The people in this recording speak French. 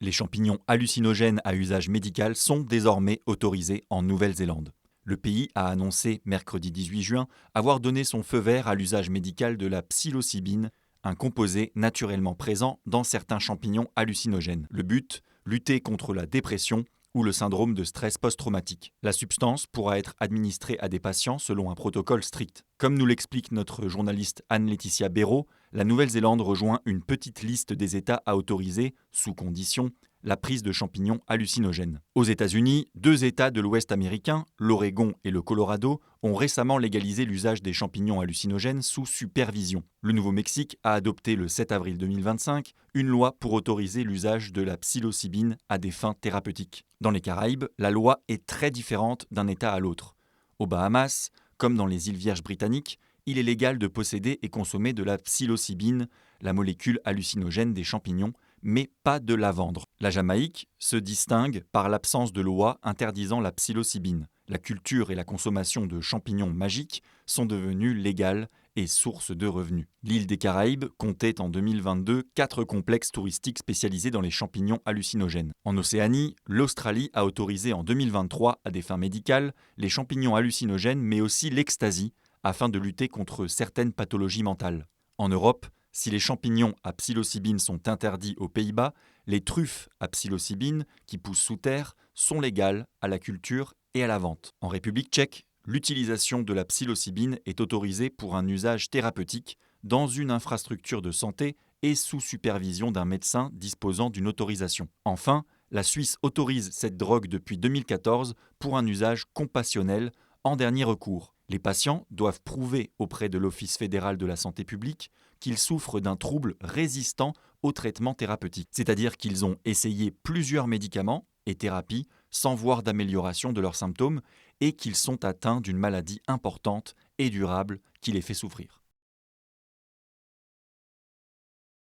Les champignons hallucinogènes à usage médical sont désormais autorisés en Nouvelle-Zélande. Le pays a annoncé mercredi 18 juin avoir donné son feu vert à l'usage médical de la psilocybine, un composé naturellement présent dans certains champignons hallucinogènes. Le but, lutter contre la dépression ou le syndrome de stress post-traumatique. La substance pourra être administrée à des patients selon un protocole strict. Comme nous l'explique notre journaliste Anne-Laetitia Béraud, la Nouvelle-Zélande rejoint une petite liste des États à autoriser, sous condition, la prise de champignons hallucinogènes. Aux États-Unis, 2 États de l'Ouest américain, l'Oregon et le Colorado, ont récemment légalisé l'usage des champignons hallucinogènes sous supervision. Le Nouveau-Mexique a adopté le 7 avril 2025 une loi pour autoriser l'usage de la psilocybine à des fins thérapeutiques. Dans les Caraïbes, la loi est très différente d'un État à l'autre. Aux Bahamas, comme dans les îles Vierges britanniques, il est légal de posséder et consommer de la psilocybine, la molécule hallucinogène des champignons, mais pas de la vendre. La Jamaïque se distingue par l'absence de loi interdisant la psilocybine. La culture et la consommation de champignons magiques sont devenues légales et source de revenus. L'île des Caraïbes comptait en 2022 4 complexes touristiques spécialisés dans les champignons hallucinogènes. En Océanie, l'Australie a autorisé en 2023 à des fins médicales les champignons hallucinogènes mais aussi l'ecstasy afin de lutter contre certaines pathologies mentales. En Europe, si les champignons à psilocybine sont interdits aux Pays-Bas, les truffes à psilocybine, qui poussent sous terre, sont légales à la culture et à la vente. En République tchèque, l'utilisation de la psilocybine est autorisée pour un usage thérapeutique dans une infrastructure de santé et sous supervision d'un médecin disposant d'une autorisation. Enfin, la Suisse autorise cette drogue depuis 2014 pour un usage compassionnel en dernier recours. Les patients doivent prouver auprès de l'Office fédéral de la santé publique qu'ils souffrent d'un trouble résistant au traitement thérapeutique, c'est-à-dire qu'ils ont essayé plusieurs médicaments et thérapies sans voir d'amélioration de leurs symptômes et qu'ils sont atteints d'une maladie importante et durable qui les fait souffrir.